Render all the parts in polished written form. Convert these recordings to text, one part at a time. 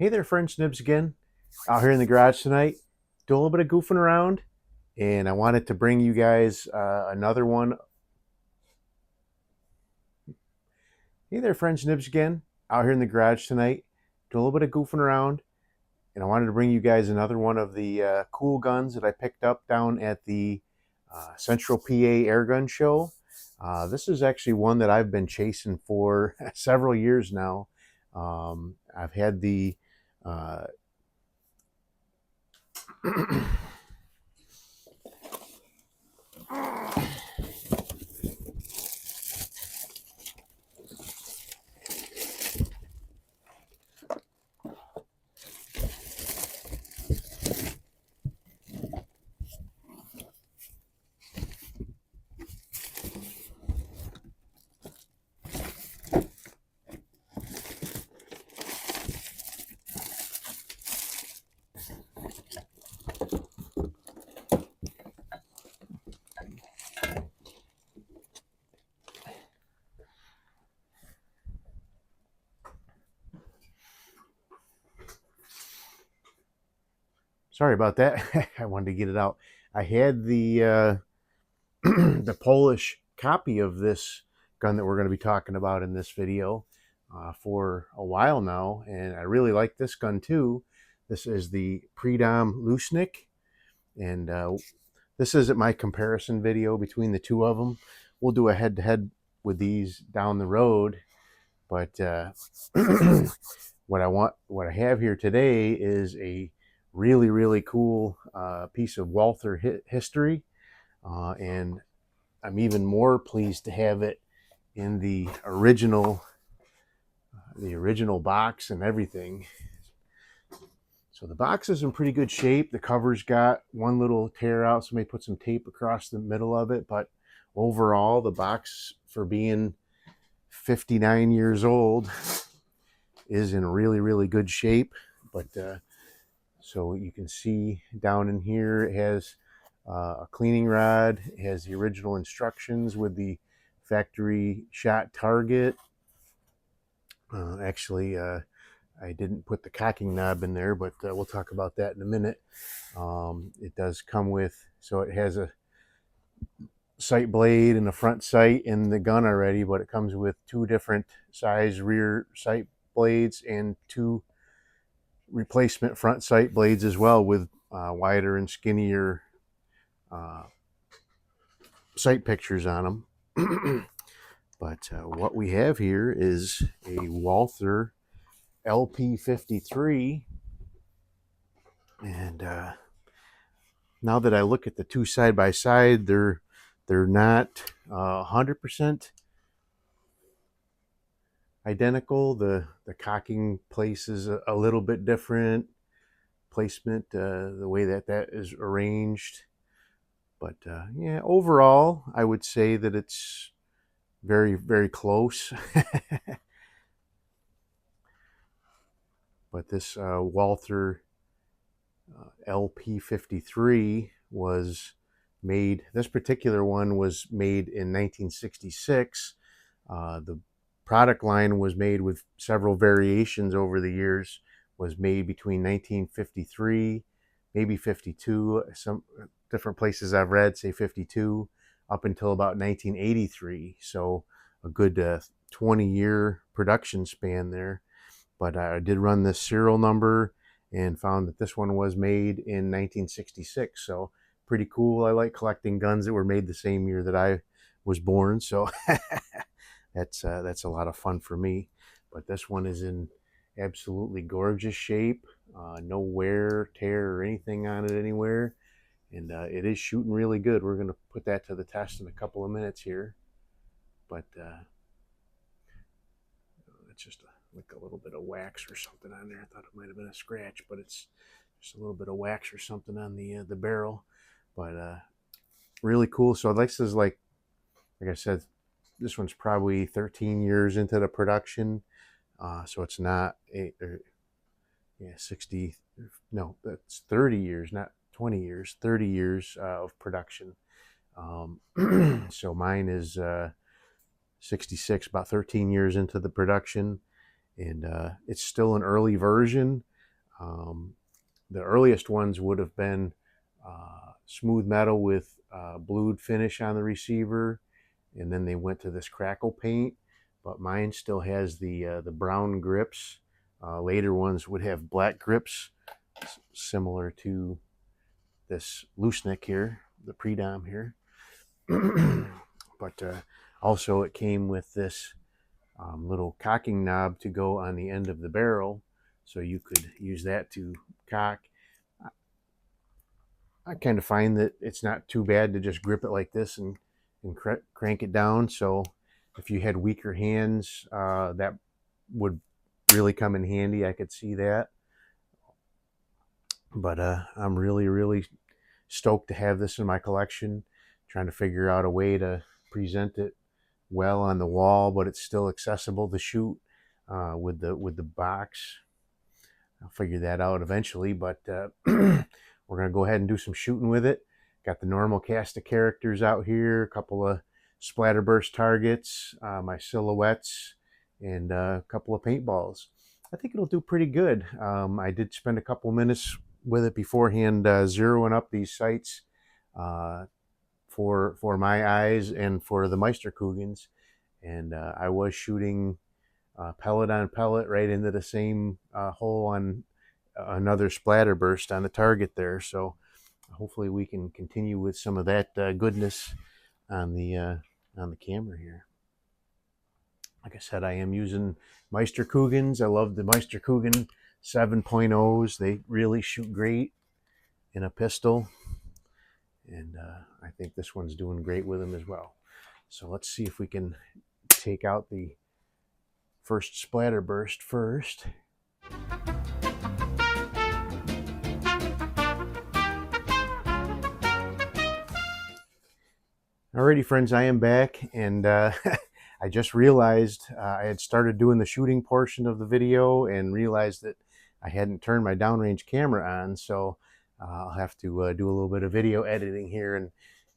Hey there, friends, Nibs again. Out here in the garage tonight, doing a little bit of goofing around, and I wanted to bring you guys another one. Hey there, friends, Nibs again. Out here in the garage tonight, doing a little bit of goofing around, and I wanted to bring you guys another one of the cool guns that I picked up down at the Central PA Air Gun Show. This is actually one that I've been chasing for several years now. I've had the sorry about that. I wanted to get it out. I had the the Polish copy of this gun that we're going to be talking about in this video for a while now, and I really like this gun too. This is the Predom Lucznik, and this isn't my comparison video between the two of them. We'll do a head-to-head with these down the road, but what I have here today is a really cool piece of Walther history, and I'm even more pleased to have it in the original box and everything. So the box is in pretty good shape. The cover's got one little tear out. Somebody put some tape across the middle of it, but overall the box, for being 59 years old, is in really good shape. But so you can see down in here, it has a cleaning rod. It has the original instructions with the factory shot target. Actually, I didn't put the cocking knob in there, but we'll talk about that in a minute. It does come with, so it has a sight blade and a front sight in the gun already, but it comes with two different size rear sight blades and two replacement front sight blades as well, with wider and skinnier sight pictures on them. But what we have here is a Walther LP53, and now that I look at the two side by side, they're not 100% identical. The cocking place is a little bit different, placement, the way that is arranged. But yeah, overall, I would say that it's very close. But this Walther LP53 was made, this particular one was made in 1966. The product line was made with several variations over the years, was made between 1953, maybe 52. Some different places I've read say 52, up until about 1983. So a good 20-year production span there. But I did run this serial number and found that this one was made in 1966. So pretty cool. I like collecting guns that were made the same year that I was born. So that's a lot of fun for me. But this one is in absolutely gorgeous shape. No wear, tear, or anything on it anywhere. And it is shooting really good. We're going to put that to the test in a couple of minutes here. But it's just like a little bit of wax or something on there. I thought it might have been a scratch, but it's just a little bit of wax or something on the barrel. But really cool. So this is like I said, this one's probably 13 years into the production. So it's not 60. No, that's 30 years, not 20 years. 30 years of production. So mine is 66, about 13 years into the production. And it's still an early version. The earliest ones would have been smooth metal with blued finish on the receiver, and then they went to this crackle paint. But mine still has the brown grips. Later ones would have black grips, similar to this loose neck here, the pre-dom here. But also it came with this little cocking knob to go on the end of the barrel, so you could use that to cock. I kind of find that it's not too bad to just grip it like this and crank it down. So if you had weaker hands, that would really come in handy. I could see that. But I'm really stoked to have this in my collection, trying to figure out a way to present it well on the wall, but it's still accessible to shoot with the box. I'll figure that out eventually, but we're going to go ahead and do some shooting with it. Got the normal cast of characters out here, a couple of splatterburst targets, my silhouettes, and a couple of paintballs. I think it'll do pretty good. I did spend a couple minutes with it beforehand, zeroing up these sights for my eyes and for the Meisterkugels, and I was shooting pellet on pellet right into the same hole on another splatterburst on the target there. So hopefully we can continue with some of that goodness on the camera here. Like I said, I am using Meisterkugels. I love the Meisterkugel 7.0s. They really shoot great in a pistol, and I think this one's doing great with them as well. So let's see if we can take out the first splatterburst first. Alrighty, friends, I am back, and I just realized I had started doing the shooting portion of the video and realized that I hadn't turned my downrange camera on, so I'll have to do a little bit of video editing here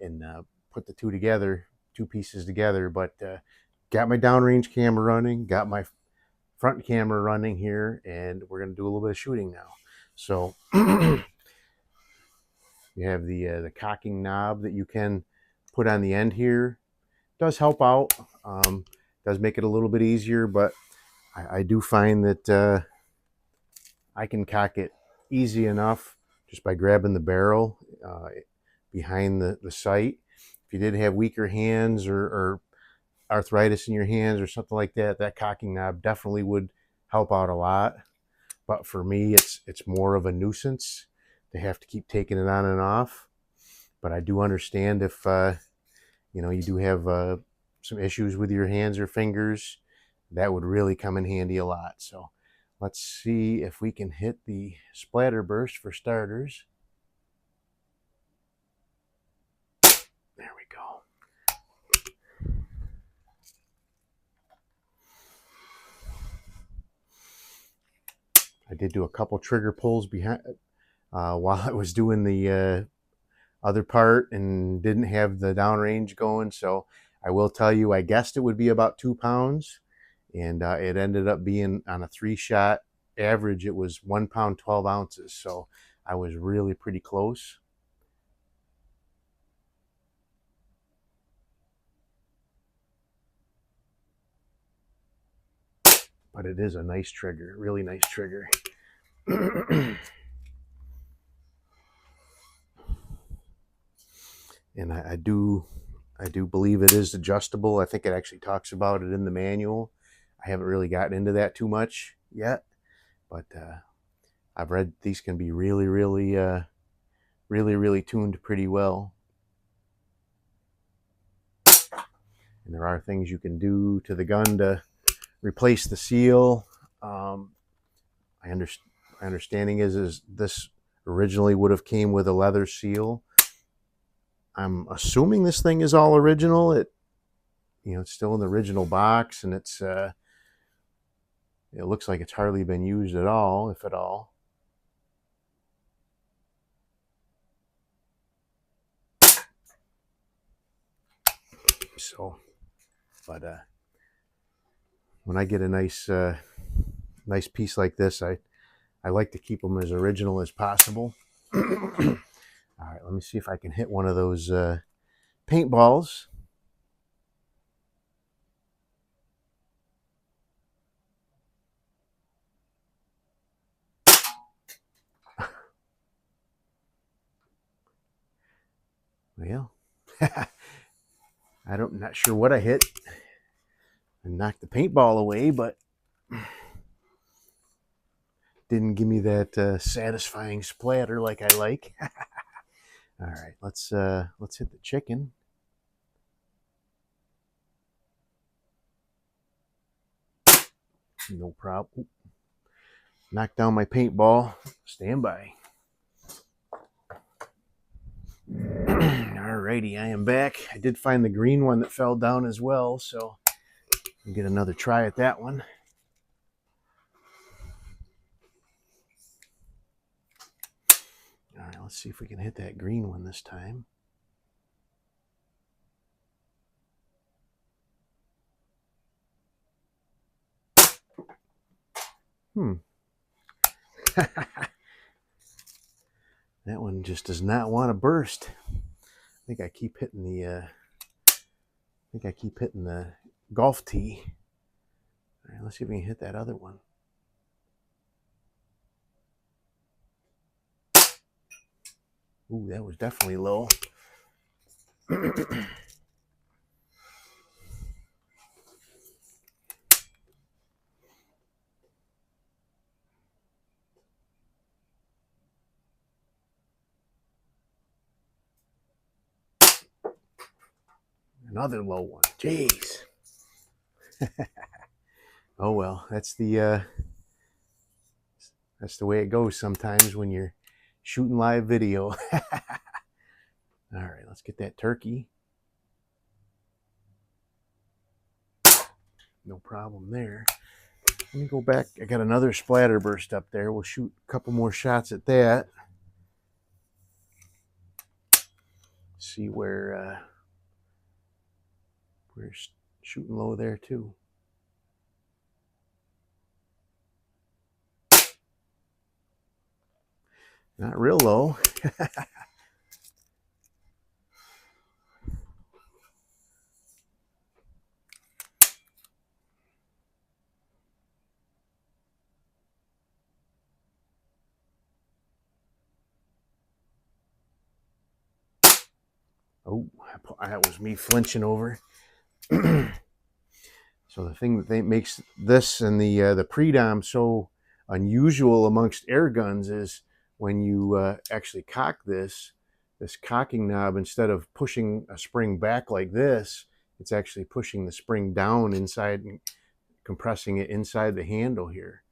and put the two pieces together. But got my downrange camera running, got my front camera running here, and we're going to do a little bit of shooting now. So you have the cocking knob that you can put on the end here. Does help out, does make it a little bit easier, but I do find that I can cock it easy enough just by grabbing the barrel behind the sight. If you did have weaker hands or arthritis in your hands or something like that, that cocking knob definitely would help out a lot. But for me, it's more of a nuisance to have to keep taking it on and off. But I do understand if you do have some issues with your hands or fingers, that would really come in handy a lot. So let's see if we can hit the splatterburst for starters. There we go. I did do a couple trigger pulls behind while I was doing the other part and didn't have the downrange going. So I will tell you, I guessed it would be about 2 pounds, and it ended up being on a 3-shot average. It was 1 pound 12 ounces. So I was really pretty close. But it is a nice trigger, really nice trigger. And I do believe it is adjustable. I think it actually talks about it in the manual. I haven't really gotten into that too much yet, but I've read these can be really tuned pretty well. And there are things you can do to the gun to replace the seal. My understanding is this originally would have came with a leather seal. I'm assuming this thing is all original. It's still in the original box, and it looks like it's hardly been used at all, if at all. So, but when I get a nice piece like this, I I like to keep them as original as possible. All right, let me see if I can hit one of those paintballs. Well, not sure what I hit. I knocked the paintball away, but didn't give me that satisfying splatter like I like. All right, let's hit the chicken. No problem. Knock down my paintball. Stand by. Alrighty, I am back. I did find the green one that fell down as well, so I'll get another try at that one. All right, let's see if we can hit that green one this time. That one just does not want to burst. I think I keep hitting the golf tee. All right, let's see if we can hit that other one. Ooh, that was definitely low. Another low one. Jeez. Oh well, that's the way it goes sometimes when you're shooting live video. All right, let's get that turkey. No problem there. Let me go back. I got another splatter burst up there. We'll shoot a couple more shots at that. See where we're shooting low there too. Not real low. Oh, that was me flinching over. So the thing that makes this and the pre-dom so unusual amongst air guns is when you actually cock this cocking knob, instead of pushing a spring back like this, it's actually pushing the spring down inside and compressing it inside the handle here.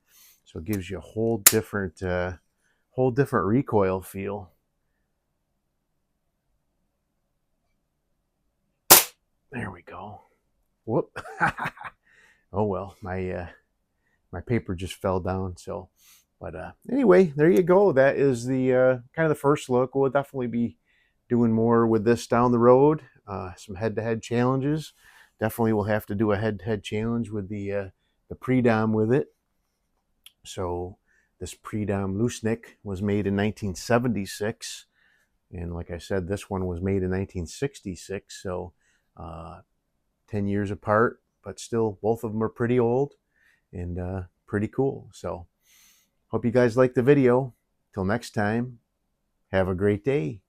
So it gives you a whole different recoil feel. There we go. Whoop. Oh well, my paper just fell down. So, but anyway, there you go. That is the kind of the first look. We'll definitely be doing more with this down the road. Some head-to-head challenges. Definitely we'll have to do a head-to-head challenge with the pre-dom with it. So this pre-dom Loosenik was made in 1976. And like I said, this one was made in 1966. So 10 years apart, but still both of them are pretty old and pretty cool. So hope you guys liked the video. Till next time, have a great day.